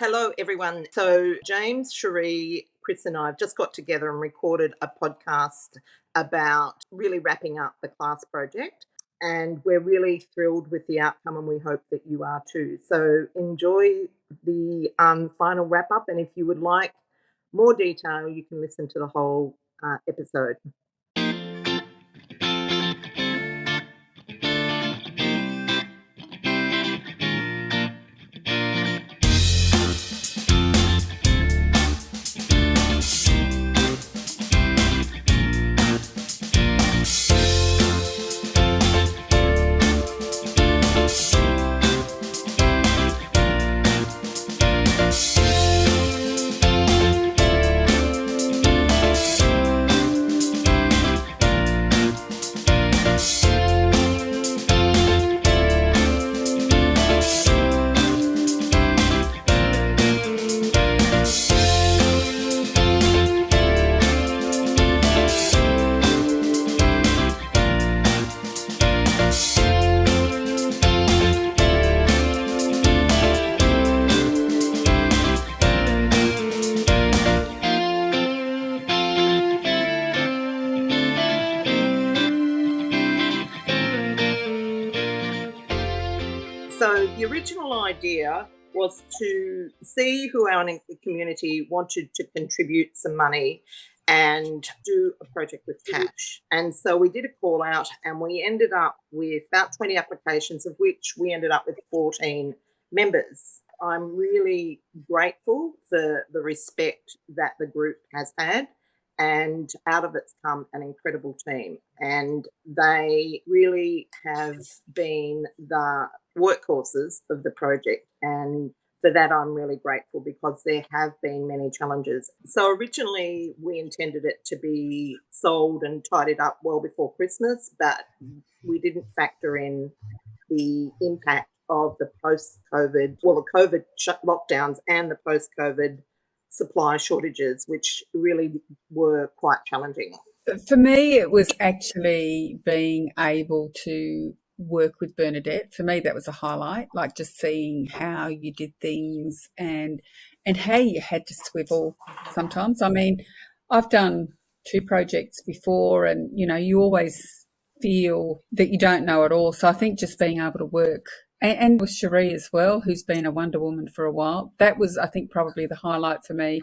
Hello, everyone. So, James, Sheree, Chris, and I have just got together and recorded a podcast about really wrapping up the class project. And we're really thrilled with the outcome, and we hope that you are too. So, enjoy the final wrap up. And if you would like more detail, you can listen to the whole episode. So the original idea was to see who our community wanted to contribute some money and do a project with cash. And so we did a call out, and we ended up with about 20 applications, of which we ended up with 14 members. I'm really grateful for the respect that the group has had, and out of it's come an incredible team. And they really have been the workhorses of the project, and for that I'm really grateful, because there have been many challenges. So originally we intended it to be sold and tidied up well before Christmas, but we didn't factor in the impact of the post-COVID, the COVID lockdowns and the post-COVID supply shortages, which really were quite challenging. For me, it was actually being able to work with Bernadette. For me, that was a highlight, like just seeing how you did things and how you had to swivel sometimes. I mean, I've done 2 projects before, and, you always feel that you don't know it all. So I think just being able to work, and with Sheree as well, who's been a Wonder Woman for a while, that was, I think, probably the highlight for me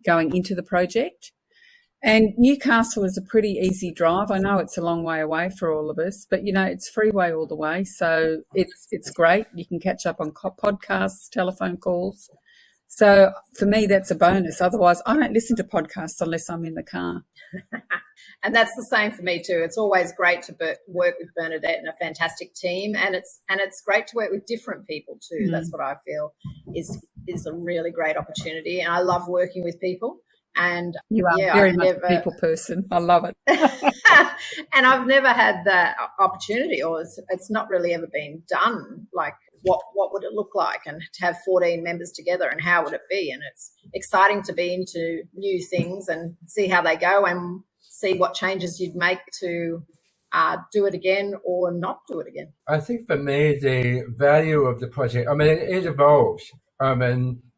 going into the project. And Newcastle is a pretty easy drive. I know it's a long way away for all of us, but, it's freeway all the way. So it's great. You can catch up on podcasts, telephone calls. So for me, that's a bonus. Otherwise, I don't listen to podcasts unless I'm in the car. And that's the same for me too. It's always great to work with Bernadette and a fantastic team, and it's great to work with different people too. Mm. That's what I feel is a really great opportunity, and I love working with people. And you are very much a people person. I love it. And I've never had that opportunity, or it's not really ever been done. Like, what would it look like, and to have 14 members together, and how would it be? And it's exciting to be into new things and see how they go, and see what changes you'd make to do it again or not do it again. I think for me, the value of the project, it evolves.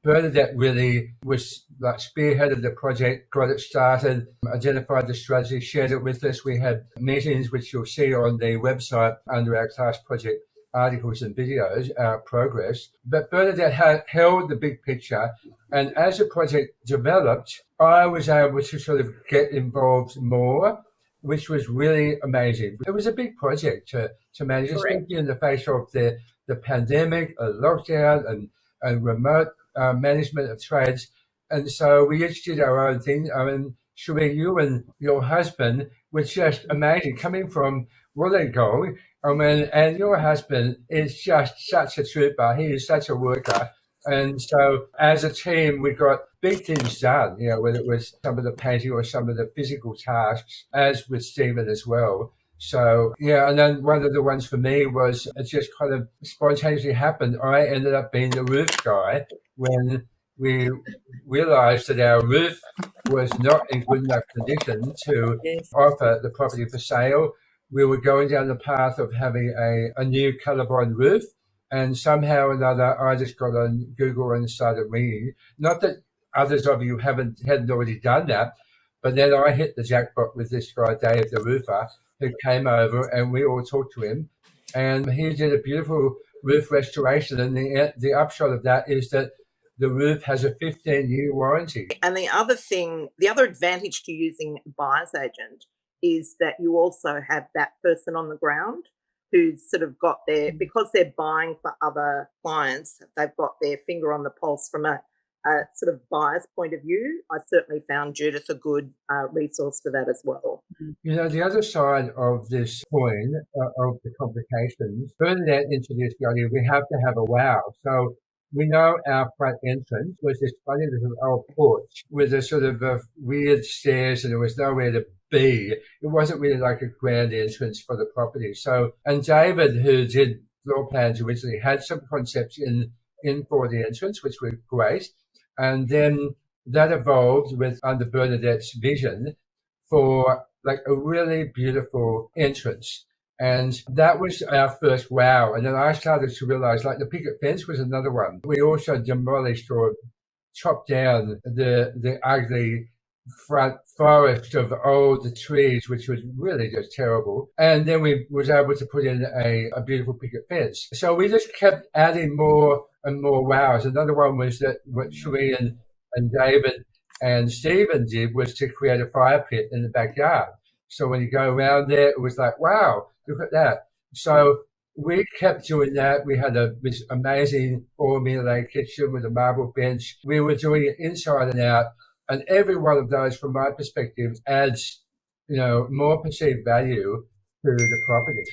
Bernadette really was like spearheaded the project, got it started, identified the strategy, shared it with us. We had meetings, which you'll see on the website under our class project articles and videos, our progress. But Bernadette had held the big picture, and as the project developed, I was able to sort of get involved more, which was really amazing. It was a big project to manage, especially in the face of the pandemic, a lockdown, and remote management of trades. And so we each did our own thing. Sheree, you and your husband were just amazing, coming from Wollongong. And your husband is just such a trooper. He is such a worker. And so as a team, we got big things done, whether it was some of the painting or some of the physical tasks, as with Stephen as well. So, and then one of the ones for me was, it just kind of spontaneously happened. I ended up being the roof guy when we realised that our roof was not in good enough condition to offer the property for sale. We were going down the path of having a new colourblind roof, And somehow or another, I just got on Google and started reading. Not that others of you hadn't already done that, but then I hit the jackpot with this guy, Dave, the roofer, who came over, and we all talked to him. And he did a beautiful roof restoration. And the upshot of that is that the roof has a 15-year warranty. And the other advantage to using a buyer's agent is that you also have that person on the ground who's sort of got because they're buying for other clients, they've got their finger on the pulse from a sort of buyer's point of view. I certainly found Judith a good resource for that as well. You know, the other side of this coin of the complications, Bernadette introduced the idea we have to have a wow. So we know our front entrance was this funny little old porch with a sort of weird stairs, and there was nowhere to be. It wasn't really like a grand entrance for the property. So, and David, who did floor plans originally, had some concepts in for the entrance, which were great. And then that evolved under Bernadette's vision for like a really beautiful entrance. And that was our first wow. And then I started to realize like the picket fence was another one. We also demolished or chopped down the ugly front forest of old trees, which was really just terrible. And then we was able to put in a beautiful picket fence. So we just kept adding more and more wows. Another one was that what Sheree and David and Stephen did was to create a fire pit in the backyard. So when you go around there, it was like, wow, look at that. So we kept doing that. We had this amazing all-meal kitchen with a marble bench. We were doing it inside and out. And every one of those, from my perspective, adds, more perceived value to the property.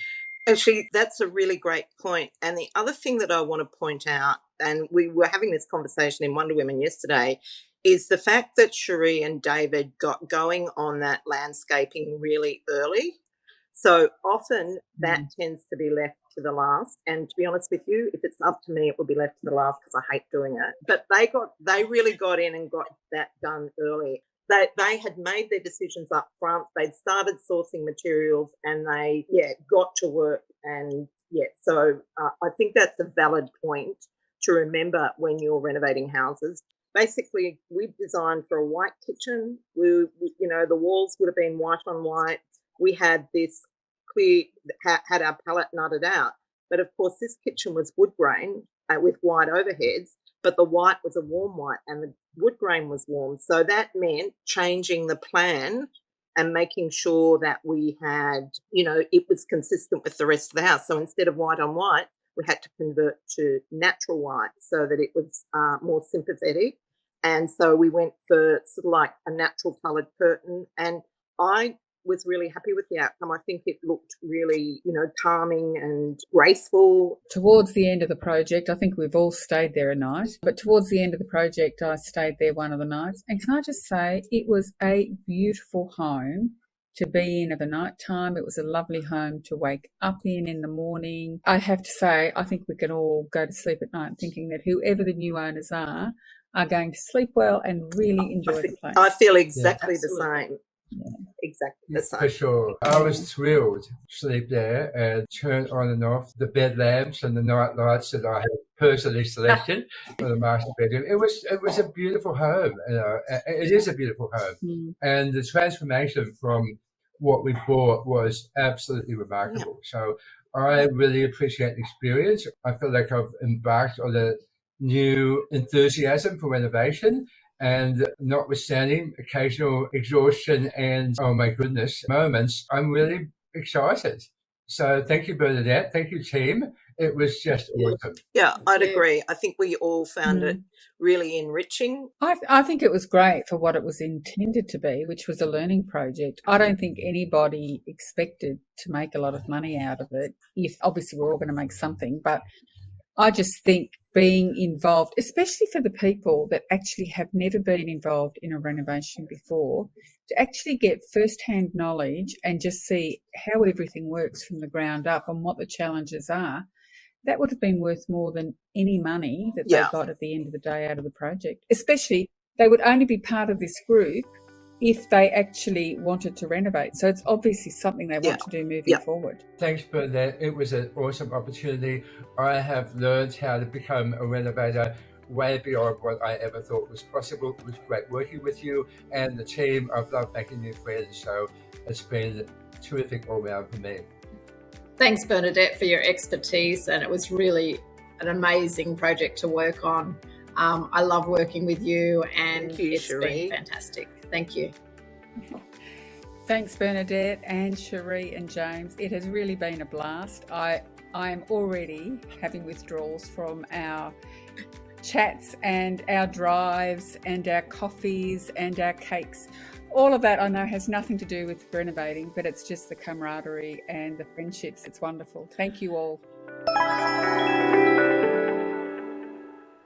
Actually, that's a really great point. And the other thing that I want to point out, and we were having this conversation in Wonder Women yesterday, is the fact that Sheree and David got going on that landscaping really early. So often that tends to be left to the last. And to be honest with you, if it's up to me, it would be left to the last because I hate doing it. But they really got in and got that done early. They had made their decisions up front. They'd started sourcing materials and they got to work. And so I think that's a valid point to remember when you're renovating houses. Basically, we designed for a white kitchen. We the walls would have been white on white. We had this had our palette nutted out. But of course, this kitchen was wood grain with white overheads, but the white was a warm white and the wood grain was warm. So that meant changing the plan and making sure that we had, it was consistent with the rest of the house. So instead of white on white, we had to convert to natural white so that it was more sympathetic. And so we went for sort of like a natural coloured curtain. And I was really happy with the outcome. I think it looked really, calming and graceful. Towards the end of the project, I think we've all stayed there a night, but towards the end of the project, I stayed there one of the nights. And can I just say, it was a beautiful home to be in of a night time. It was a lovely home to wake up in the morning. I have to say, I think we can all go to sleep at night thinking that whoever the new owners are going to sleep well and really enjoy the place. I feel exactly the same. Yeah. Exactly the same. For sure. I was thrilled to sleep there and turn on and off the bed lamps and the night lights that I had personally selected for the master bedroom. It was a beautiful home. It is a beautiful home. And the transformation from what we bought was absolutely remarkable. So I really appreciate the experience. I feel like I've embarked on a new enthusiasm for renovation. And notwithstanding occasional exhaustion and, oh my goodness, moments, I'm really excited. So thank you, Bernadette. Thank you, team. It was just awesome. Yeah, I'd agree. I think we all found it really enriching. I think it was great for what it was intended to be, which was a learning project. I don't think anybody expected to make a lot of money out of it. If obviously we're all going to make something, but I just think being involved, especially for the people that actually have never been involved in a renovation before, to actually get first-hand knowledge and just see how everything works from the ground up and what the challenges are, that would have been worth more than any money that they got at the end of the day out of the project. Especially, they would only be part of this group if they actually wanted to renovate. So it's obviously something they want to do moving forward. Thanks, Bernadette. It was an awesome opportunity. I have learned how to become a renovator way beyond what I ever thought was possible. It was great working with you and the team. I've loved making new friends, so it's been terrific all round for me. Thanks, Bernadette, for your expertise, and it was really an amazing project to work on. I love working with you, and it's been fantastic. Thank you. Thanks, Bernadette and Sheree and James. It has really been a blast. I am already having withdrawals from our chats and our drives and our coffees and our cakes. All of that I know has nothing to do with renovating, but it's just the camaraderie and the friendships. It's wonderful. Thank you all.